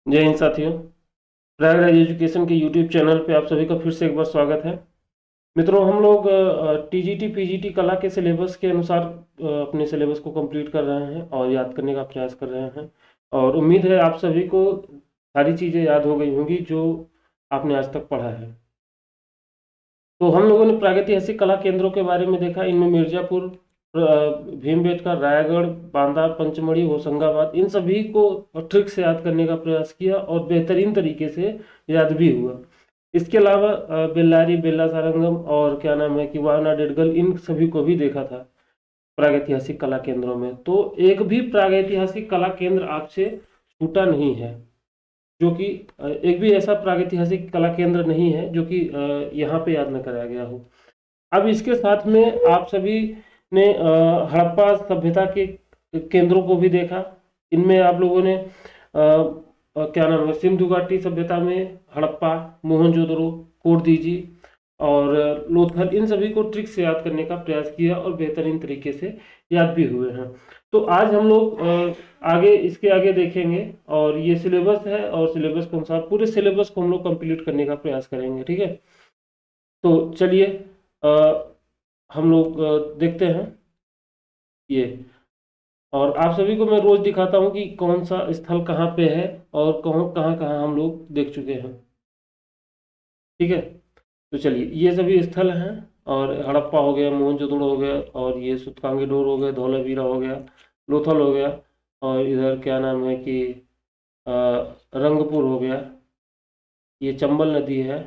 जय हिंद साथियों। प्रयागराज एजुकेशन के यूट्यूब चैनल पे आप सभी का फिर से एक बार स्वागत है। मित्रों, हम लोग टीजीटी पीजीटी कला के सिलेबस के अनुसार अपने सिलेबस को कंप्लीट कर रहे हैं और याद करने का प्रयास कर रहे हैं। और उम्मीद है आप सभी को सारी चीज़ें याद हो गई होंगी जो आपने आज तक पढ़ा है। तो हम लोगों ने प्रागैतिहासिक कला केंद्रों के बारे में देखा। इनमें मिर्जापुर, भीमबेटका, रायगढ़, बांदा, पंचमढ़ी, होशंगाबाद, इन सभी को ट्रिक से याद करने का प्रयास किया और बेहतरीन तरीके से याद भी हुआ। इसके अलावा बेल्लारी, बेल्ला सारंगम और क्या नाम है कि वाना डेडगल, इन सभी को भी देखा था प्रागैतिहासिक कला केंद्रों में। तो एक भी प्रागैतिहासिक कला केंद्र आपसे छूटा नहीं है, जो कि एक भी ऐसा प्रागैतिहासिक कला केंद्र नहीं है जो कि यहाँ पे याद न कराया गया हो। अब इसके साथ में आप सभी ने हड़प्पा सभ्यता के केंद्रों को भी देखा। इनमें आप लोगों ने क्या नाम है, सिंधु घाटी सभ्यता में हड़प्पा, मोहनजोदड़ो, कोटदीजी और लोथल, इन सभी को ट्रिक से याद करने का प्रयास किया और बेहतरीन तरीके से याद भी हुए हैं। तो आज हम लोग आगे इसके आगे देखेंगे और ये सिलेबस है और सिलेबस के अनुसार पूरे सिलेबस को हम लोग कंप्लीट करने का प्रयास करेंगे। ठीक है, तो चलिए हम लोग देखते हैं ये। और आप सभी को मैं रोज दिखाता हूँ कि कौन सा स्थल कहाँ पे है और कहाँ कहाँ कहाँ हम लोग देख चुके हैं। ठीक है, तो चलिए, ये सभी स्थल हैं। और हड़प्पा हो गया, मोहनजोदड़ो हो गया, और ये सूतकांगेडोर हो गया, धौलावीरा हो गया, लोथल हो गया, और इधर क्या नाम है कि अ, रंगपुर हो गया, ये चंबल नदी है,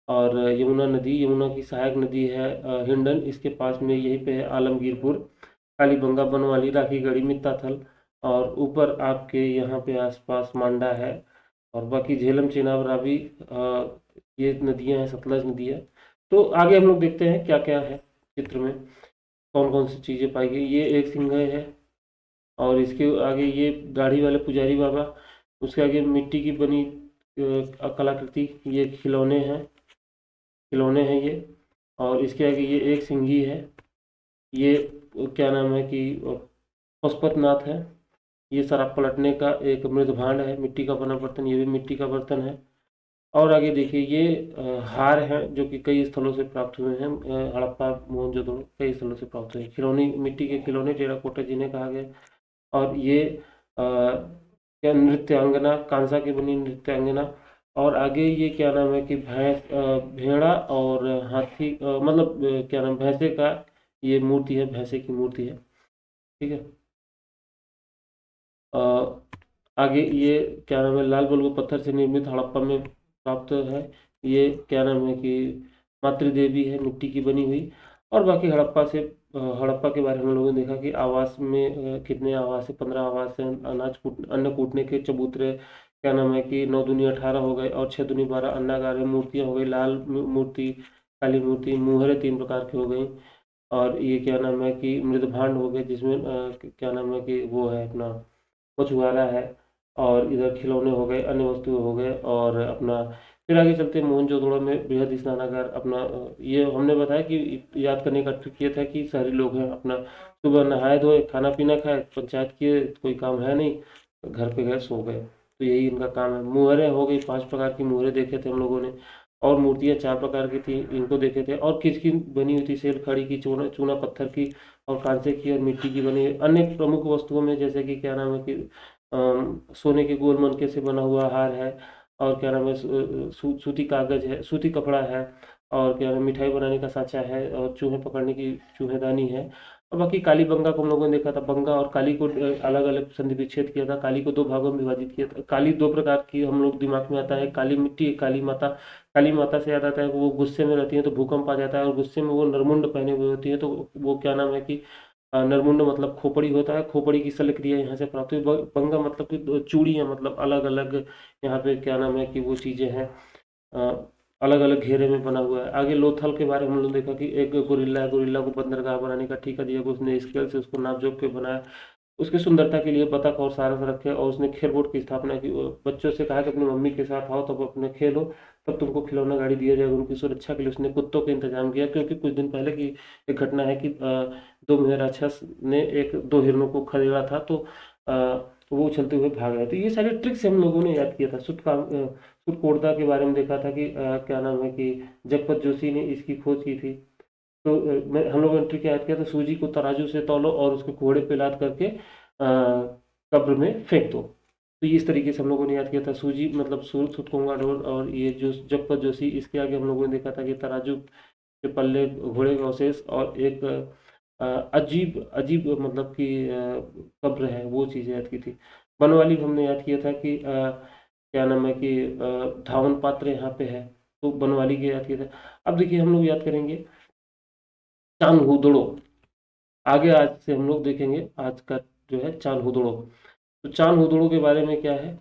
और यमुना नदी, यमुना की सहायक नदी है हिंडन, इसके पास में यहीं पे है आलमगीरपुर, कालीबंगा, बनवाली, राखीगढ़ी, मित्ताथल, और ऊपर आपके यहाँ पे आसपास मांडा है, और बाकी झेलम, चेनाब, रावी, ये नदियाँ हैं, सतलज नदी है। तो आगे हम लोग देखते हैं क्या क्या है चित्र में, कौन कौन सी चीज़ें पाई गई। ये एक सिंह है, और इसके आगे ये दाढ़ी वाले पुजारी बाबा, उसके आगे मिट्टी की बनी कलाकृति, ये खिलौने हैं ये। और इसके आगे ये एक सिंगी है, ये क्या नाम है कि पशुपतनाथ है। ये शराब पलटने का एक मृद भांड है, मिट्टी का बना बर्तन, ये भी मिट्टी का बर्तन है। और आगे देखिए, ये हार हैं जो कि कई स्थलों से प्राप्त हुए हैं, हड़प्पा, मोहनजोदड़ो, कई स्थलों से प्राप्त हुए हैं। खिलौने, मिट्टी के खिलौने, टेराकोटा जिन्हें कहा गया। और ये क्या, नृत्यांगना, कांसा की बनी नृत्यांगना। और आगे ये क्या नाम है कि भेड़ा और हाथी, मतलब क्या नाम, भैंसे का ये मूर्ति है, भैंसे की मूर्ति है। ठीक है, अ, आगे ये क्या नाम है, लाल बलुआ पत्थर से निर्मित हड़प्पा में प्राप्त है। ये क्या नाम है कि मातृ देवी है, मिट्टी की बनी हुई। और बाकी हड़प्पा के बारे में हम लोगों ने देखा कि आवास में कितने आवास है, 15 आवास हैं। अन्न कूटने के चबूतरे, क्या नाम है कि 9 दूनी 18 हो गए, और 6 दूनी 12 अन्नागार है। मूर्तियाँ हो गई, लाल मूर्ति, काली मूर्ति, मुहरें 3 प्रकार की हो गई। और ये क्या नाम है कि मृद भांड हो गए, जिसमें क्या नाम है कि वो है अपना मछुआरा है। और इधर खिलौने हो गए, अन्य वस्तुएं हो गए, और अपना फिर आगे चलते हैं मोहनजोदड़ो में बृहद स्नानागार अपना। ये हमने बताया कि याद करने का ट्रिक ये था कि शहरी लोग हैं अपना, सुबह नहाए धोए, खाना पीना खाए, पंचायत किए, कोई काम है नहीं, घर पे गए, सो गए, तो यही इनका काम है। मुहरें हो गई, 5 प्रकार की मुहरें देखे थे हम लोगों ने। और मूर्तियाँ 4 प्रकार की थी, इनको देखे थे। और किसकी बनी हुई थी, सेल खड़ी की, चूना चूना पत्थर की, और कांसे की, और मिट्टी की बनी। अन्य प्रमुख वस्तुओं में जैसे कि क्या नाम है कि सोने के गोल मनके से बना हुआ हार है, और क्या नाम है सूती कागज है, सूती कपड़ा है, और क्या नाम है, मिठाई बनाने का साँचा है, और चूहे पकड़ने की चूहेदानी है। और बाकी काली बंगा को हम लोगों ने देखा था। बंगा और काली को अलग अलग संधि विच्छेद किया था, काली को 2 भागों में विभाजित किया था। काली 2 प्रकार की हम लोग दिमाग में आता है, काली मिट्टी, काली माता। काली माता से याद आता है कि वो गुस्से में रहती है तो भूकंप आ जाता है, और गुस्से में वो नरमुंड पहने हुए होती है, तो वो क्या नाम है कि नरमुंड मतलब खोपड़ी होता है, खोपड़ी की शल्य क्रिया यहाँ से प्राप्त हुई। बंगा मतलब कि चूड़ियाँ, मतलब अलग अलग यहाँ पे क्या नाम है कि वो चीज़ें हैं, अलग अलग घेरे में बना हुआ है। आगे लोथल के बारे में हम लोग देखा कि एक गोरिल्ला है, गोरिल्ला को बंदरगाह बनाने का ठेका दिया, उसने स्केल से उसको नाप जोख के बनाया, उसकी सुंदरता के लिए बतख और सारस रखे, और उसने खेल बोर्ड की स्थापना की। बच्चों से कहा कि अपनी मम्मी के साथ आओ, तब अपने खेलो, तब तुमको खिलौना गाड़ी दिया जाएगा। उनकी सुरक्षा के लिए उसने कुत्तों का इंतजाम किया, क्योंकि कुछ दिन पहले की एक घटना है कि 2 मेहर राक्षस ने 2 हिरणों को खदेड़ा था। तो तो वो उछलते हुए भाग रहे। तो ये सारे ट्रिक्स हम लोगों ने याद किया था। सुटकोड़दा के बारे में देखा था कि क्या नाम है कि जगपत जोशी ने इसकी खोज की थी। तो हम लोगों ने ट्रिक याद किया था, सूजी को तराजू से तौलो और उसको घोड़े पे लाद करके कब्र में फेंक दो। तो ये इस तरीके से हम लोगों ने याद किया था। सूजी मतलब सुटकोंगा डोर, और ये जो जगपत जोशी, इसके आगे हम लोगों ने देखा था कि तराजू के पल्ले, घोड़े का अवशेष, और एक अजीब अजीब मतलब कि कब्र है, वो चीज़ें याद की थी। बनवाली हमने याद किया था कि क्या नाम है कि धावन पात्र यहाँ पे है, तो बनवाली के याद किया था। अब देखिए हम लोग याद करेंगे चांद हुदड़ो। आगे आज से हम लोग देखेंगे आज का जो है चांद हुदड़ो। तो चांद हुदड़ो के बारे में क्या है,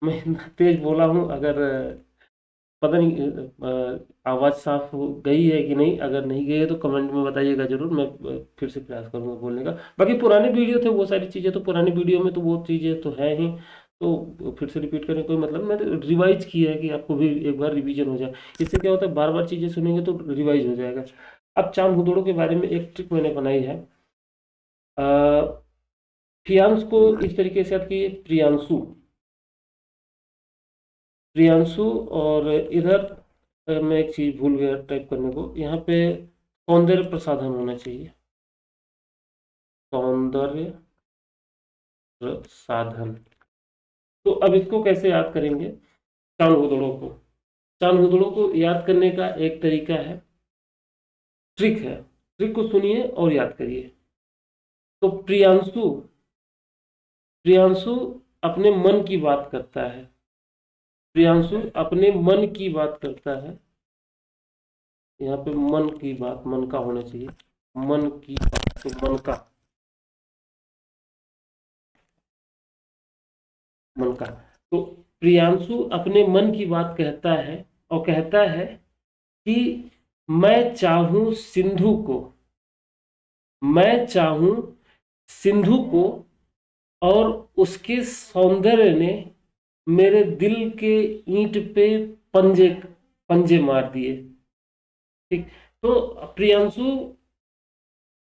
मैं इतना तेज बोला हूँ, अगर पता नहीं आवाज़ साफ हो गई है कि नहीं। अगर नहीं गई है तो कमेंट में बताइएगा जरूर, मैं फिर से प्रयास करूंगा बोलने का। बाकी पुराने वीडियो थे वो सारी चीज़ें, तो पुरानी वीडियो में तो वो चीज़ें तो है ही, तो फिर से रिपीट करने कोई मतलब, मैंने रिवाइज किया है कि आपको भी एक बार रिवीजन हो जाए। इससे क्या होता है, बार बार चीज़ें सुनेंगे तो रिवाइज हो जाएगा। अब चांद हुदड़ो के बारे में एक ट्रिक मैंने बनाई है। प्रियांश को इस तरीके से याद कीजिए, प्रियांशु, प्रियांशु, और इधर मैं एक चीज भूल गया टाइप करने को, यहाँ पे सौंदर्य प्रसाधन होना चाहिए, सौंदर्य प्रसाधन। तो अब इसको कैसे याद करेंगे, चांद हुदड़ो को? चांद हुदड़ो को याद करने का एक तरीका है, ट्रिक है। ट्रिक को सुनिए और याद करिए। तो प्रियांशु, प्रियांशु अपने मन की बात करता है, प्रियांशु अपने मन की बात करता है। यहाँ पे मन की बात, मन का होना चाहिए, मन की बात, तो मन का, मन का। तो प्रियांशु अपने मन की बात कहता है, और कहता है कि मैं चाहूं सिंधु को, मैं चाहूं सिंधु को, और उसके सौंदर्य ने मेरे दिल के ईंट पे पंजे पंजे मार दिए। ठीक। तो प्रियांशु,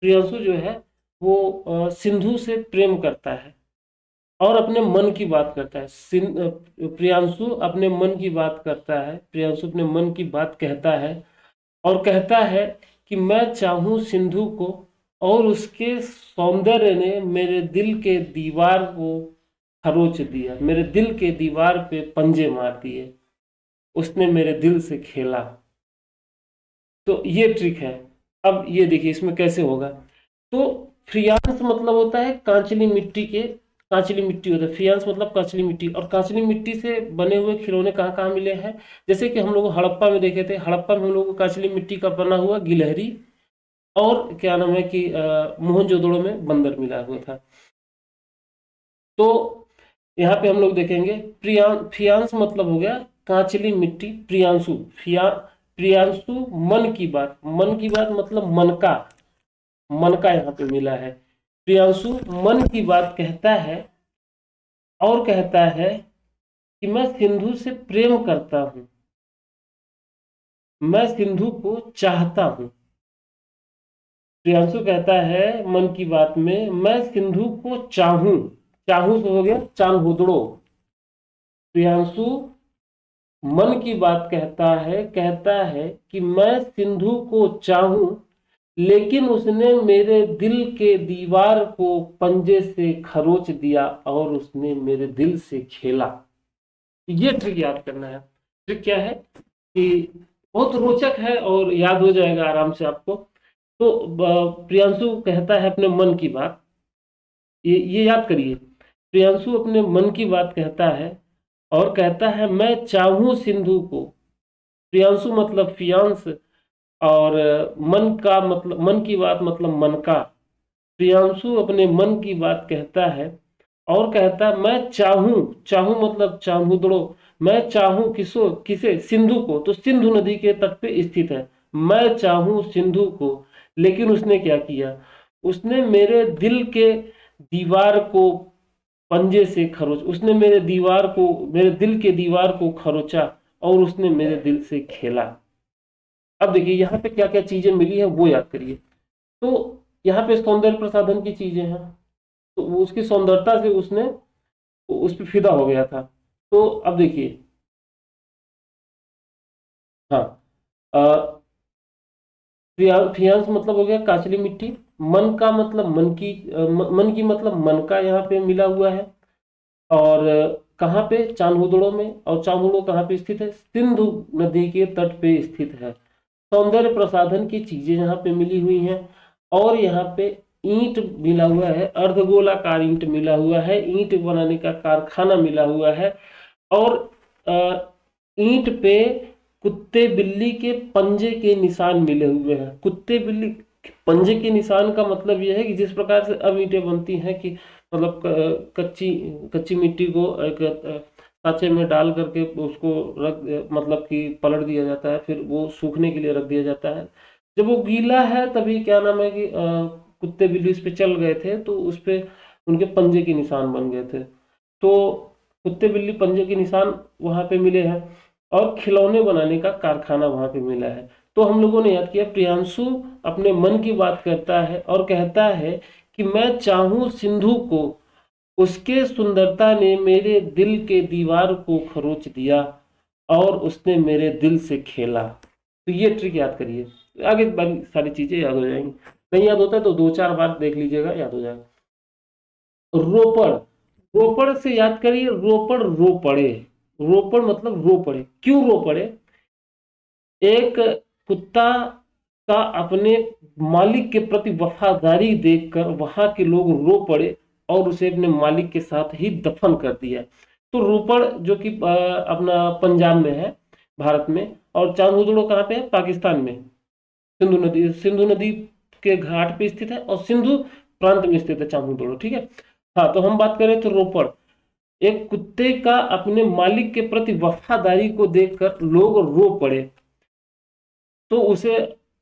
प्रियांशु जो है वो सिंधु से प्रेम करता है और अपने मन की बात करता है। प्रियांशु अपने मन की बात करता है, प्रियांशु अपने मन की बात कहता है, और कहता है कि मैं चाहूं सिंधु को, और उसके सौंदर्य ने मेरे दिल के दीवार को खरोच दिया, मेरे दिल के दीवार पे पंजे मार दिए, उसने मेरे दिल से खेला। तो ये ट्रिक है। अब ये देखिए इसमें कैसे होगा। तो फ्रियांस मतलब होता है कांचली मिट्टी के, कांचली मिट्टी होता है फ्रियांस मतलब कांचली मिट्टी। और कांचली मिट्टी से बने हुए खिलौने कहाँ कहाँ मिले हैं, जैसे कि हम लोग हड़प्पा में देखे थे। हड़प्पा में हम लोग को कांचली मिट्टी का बना हुआ गिलहरी, और क्या नाम है कि मोहनजोदड़ो में बंदर मिला हुआ था। तो यहाँ पे हम लोग देखेंगे फ्रियांस मतलब हो गया कांचली मिट्टी, प्रियांशु, प्रियांशु मन की बात, मन की बात मतलब मन का, मन का यहाँ पे मिला है। प्रियांशु मन की बात कहता है, और कहता है कि मैं सिंधु से प्रेम करता हूं, मैं सिंधु को चाहता हूं। प्रियांशु कहता है मन की बात में, मैं सिंधु को चाहूं, चाहूं से हो गया चांद हुदड़ो। प्रियांशु मन की बात कहता है कि मैं सिंधु को चाहूं, लेकिन उसने मेरे दिल के दीवार को पंजे से खरोच दिया, और उसने मेरे दिल से खेला। ये ट्रिक याद करना है। ट्रिक क्या है कि बहुत रोचक है और याद हो जाएगा आराम से आपको। तो प्रियांशु कहता है अपने मन की बात, ये याद करिए। प्रियांशु अपने मन की बात कहता है, और कहता है मैं चाहूं सिंधु को। प्रियांशु मतलब फियांस, और मन का मतलब, मन की बात मतलब मन का। प्रियांशु अपने मन की बात कहता है, और कहता है मैं चाहूं, चाहूं मतलब चांदुदड़ो, मैं चाहूं किसो, किसे, सिंधु को। तो सिंधु नदी के तट पे स्थित है, मैं चाहूं सिंधु को, लेकिन उसने क्या किया, उसने मेरे दिल के दीवार को पंजे से खरोच, उसने मेरे दीवार को, मेरे दिल के दीवार को खरोचा, और उसने मेरे दिल से खेला। अब देखिए यहाँ पे क्या क्या चीजें मिली है वो याद करिए। तो यहाँ पे सौंदर्य प्रसाधन की चीजें हैं, तो वो उसकी सौंदर्यता से उसने उस पर फिदा हो गया था। तो अब देखिए, हाँ, फियांस मतलब हो गया काचली मिट्टी। मन का मतलब मन की, मन की मतलब मन का यहाँ पे मिला हुआ है। और कहाँ पे, चांदुड़ो में। और चांदुड़ो कहाँ पे स्थित है, सिंधु नदी के तट पे स्थित है। सौंदर्य प्रसाधन की चीजें यहाँ पे मिली हुई हैं। और यहाँ पे ईंट मिला हुआ है, अर्धगोलाकार ईंट मिला हुआ है, ईंट बनाने का कारखाना मिला हुआ है। और ईंट पे कुत्ते बिल्ली के पंजे के निशान मिले हुए हैं। कुत्ते बिल्ली पंजे के निशान का मतलब यह है कि जिस प्रकार से अब ईंटें बनती हैं कि मतलब कच्ची कच्ची मिट्टी को एक सांचे में डाल करके उसको रख, मतलब कि पलट दिया जाता है, फिर वो सूखने के लिए रख दिया जाता है। जब वो गीला है तभी क्या नाम है कि कुत्ते बिल्ली उस पे चल गए थे तो उस पे उनके पंजे के निशान बन गए थे। तो कुत्ते बिल्ली पंजे के निशान वहां पे मिले हैं। और खिलौने बनाने का कारखाना वहां पे मिला है। तो हम लोगों ने याद किया, प्रियांशु अपने मन की बात करता है और कहता है कि मैं चाहूं सिंधु को, उसके सुंदरता ने मेरे दिल के दीवार को खरोच दिया और उसने मेरे दिल से खेला। तो ये ट्रिक याद करिए, आगे बाकी सारी चीजें याद हो जाएंगी। नहीं याद होता है तो 2-4 बार देख लीजिएगा, याद हो जाएगा। रोपड़, रोपड़ से याद करिए, रोपड़ रो पड़े। रोपड़ मतलब रो पड़े, क्यों रो पड़े। एक कुत्ता का अपने मालिक के प्रति वफादारी देखकर वहां के लोग रो पड़े और उसे अपने मालिक के साथ ही दफन कर दिया। तो रोपड़ जो कि अपना पंजाब में है, भारत में। और चांदुड़ो कहाँ पे है, पाकिस्तान में। सिंधु नदी के घाट पे स्थित है और सिंधु प्रांत में स्थित है चांदुड़ो, ठीक है। हाँ, तो हम बात करें तो रोपड़, एक कुत्ते का अपने मालिक के प्रति वफादारी को देखकर लोग रो पड़े तो उसे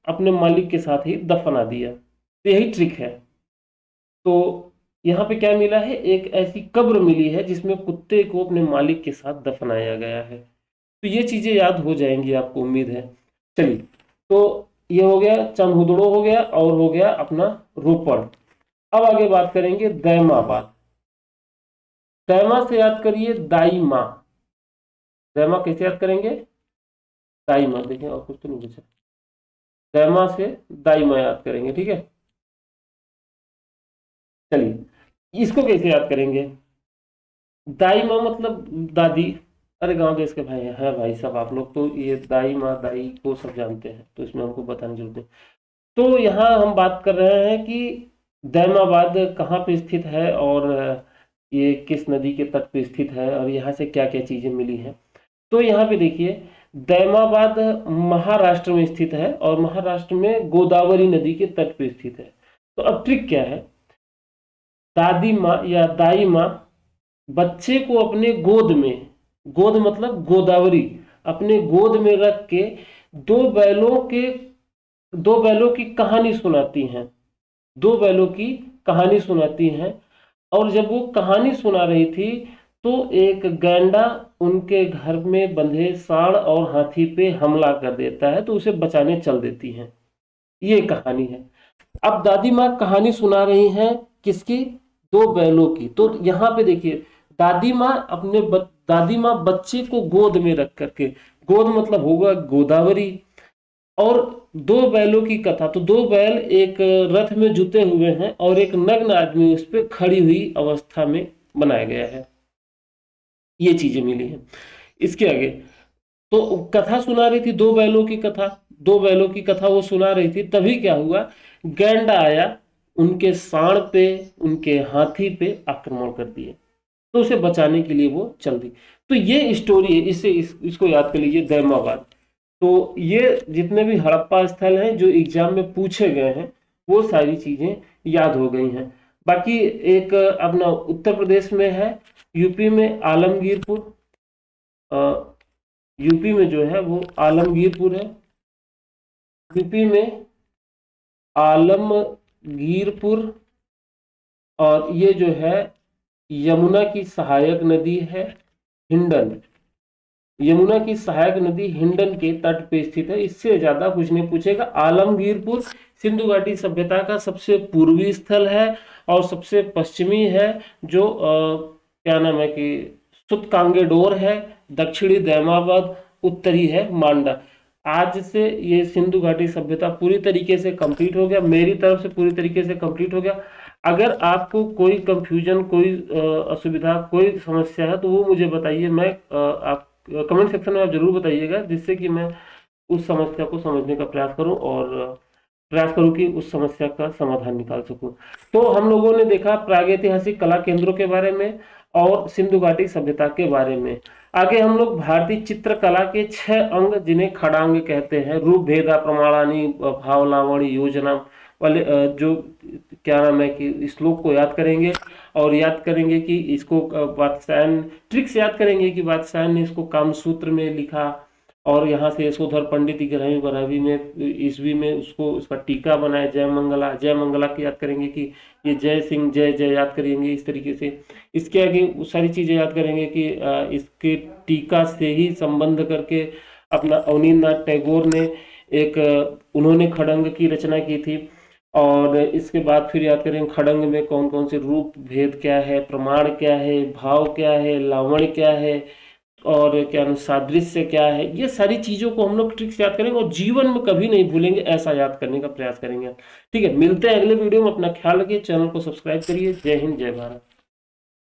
अपने मालिक के साथ ही दफना दिया। तो यही ट्रिक है। तो यहाँ पे क्या मिला है, एक ऐसी कब्र मिली है जिसमें कुत्ते को अपने मालिक के साथ दफनाया गया है। तो ये चीजें याद हो जाएंगी आपको, उम्मीद है। चलिए, तो ये हो गया, चंदहुदड़ो हो गया और हो गया अपना रोपड़। अब आगे बात करेंगे दैमाबाद। दैमा से याद करिए दाई माँ। दैमा कैसे याद करेंगे, दाई माँ। देखिए और कुछ तो नहीं पूछा, दैमा से दाई माँ याद करेंगे, ठीक है। चलिए, इसको कैसे याद करेंगे। दाई माँ मतलब दादी। अरे गांव देश के भाई हैं भाई साहब, आप लोग तो ये दाई माँ दाई को सब जानते हैं, तो इसमें हमको बताने की जरूरत नहीं। तो यहाँ हम बात कर रहे हैं कि दैमाबाद कहाँ पे स्थित है और ये किस नदी के तट पे स्थित है और यहाँ से क्या क्या चीजें मिली हैं। तो यहाँ पे देखिए, दैमाबाद महाराष्ट्र में स्थित है और महाराष्ट्र में गोदावरी नदी के तट पे स्थित है। तो अब ट्रिक क्या है, दादी माँ या दाई माँ बच्चे को अपने गोद में, गोद मतलब गोदावरी, अपने गोद में रख के दो बैलों के दो बैलों की कहानी सुनाती हैं। दो बैलों की कहानी सुनाती हैं। और जब वो कहानी सुना रही थी तो एक गैंडा उनके घर में बंधे सांड और हाथी पे हमला कर देता है तो उसे बचाने चल देती हैं। ये कहानी है। अब दादी माँ कहानी सुना रही हैं किसकी, दो बैलों की। तो यहाँ पे देखिए, दादी माँ दादी माँ बच्चे को गोद में रख करके, गोद मतलब होगा गोदावरी, और दो बैलों की कथा। तो दो बैल एक रथ में जुते हुए हैं और एक नग्न आदमी उस पर खड़ी हुई अवस्था में बनाया गया है। ये चीजें मिली हैं। इसके आगे तो कथा सुना रही थी, दो बैलों की कथा, दो बैलों की कथा वो सुना रही थी। तभी क्या हुआ, गैंडा आया, उनके सांड पे, उनके हाथी पे आक्रमण कर दिए। तो उसे बचाने के लिए वो चल दी। तो ये स्टोरी है, इसको याद कर लीजिए, दैमाबाद। तो ये जितने भी हड़प्पा स्थल हैं जो एग्जाम में पूछे गए हैं वो सारी चीजें याद हो गई हैं। बाकी एक अपना उत्तर प्रदेश में है, यूपी में आलमगीरपुर, यूपी में जो है वो आलमगीरपुर है। यूपी में आलमगीरपुर, और ये जो है यमुना की सहायक नदी है हिंडन। यमुना की सहायक नदी हिंडन के तट पे स्थित है। इससे ज्यादा कुछ नहीं पूछेगा। आलमगीरपुर सिंधु घाटी सभ्यता का सबसे पूर्वी स्थल है और सबसे पश्चिमी है जो क्या नाम है कि सुतकांगेडोर है, दक्षिणी दैमाबाद, उत्तरी है मांडा। आज से ये सिंधु घाटी सभ्यता पूरी तरीके से कंप्लीट हो गया, मेरी तरफ से पूरी तरीके से कंप्लीट हो गया। अगर आपको कोई कंफ्यूजन, कोई असुविधा, कोई समस्या है तो वो मुझे बताइए। मैं आप कमेंट सेक्शन में आप जरूर बताइएगा, जिससे कि मैं उस समस्या को समझने का प्रयास करूं और प्रयास करूं कि उस समस्या का समाधान निकाल सकूं। तो हम लोगों ने देखा प्रागैतिहासिक कला केंद्रों के बारे में और सिंधु घाटी सभ्यता के बारे में। आगे हम लोग भारतीय चित्रकला के 6 अंग, जिन्हें खड़ांग कहते हैं, रूप भेदा प्रमाणानी भाव लावणी योजना वाले जो क्या नाम है कि श्लोक को याद करेंगे और याद करेंगे कि इसको वात्स्यायन ट्रिक्स याद करेंगे कि वात्स्यायन ने इसको कामसूत्र में लिखा और यहाँ से यशोधर पंडित 11वीं 12वीं में ईस्वी में उसको उसका टीका बनाया। जय मंगला, जय मंगला की याद करेंगे कि ये जय सिंह जय जय याद करेंगे इस तरीके से। इसके आगे सारी चीज़ें याद करेंगे कि इसके टीका से ही संबंध करके अपना अवनींद्रनाथ टैगोर ने एक उन्होंने खड़ंग की रचना की थी। और इसके बाद फिर याद करेंगे खड़ंग में कौन कौन से रूप भेद क्या है, प्रमाण क्या है, भाव क्या है, लावण्य क्या है और क्या सादृश्य क्या है। ये सारी चीज़ों को हम लोग ट्रिक्स याद करेंगे और जीवन में कभी नहीं भूलेंगे, ऐसा याद करने का प्रयास करेंगे। ठीक है, मिलते हैं अगले वीडियो में। अपना ख्याल रखिए, चैनल को सब्सक्राइब करिए। जय हिंद, जय भारत।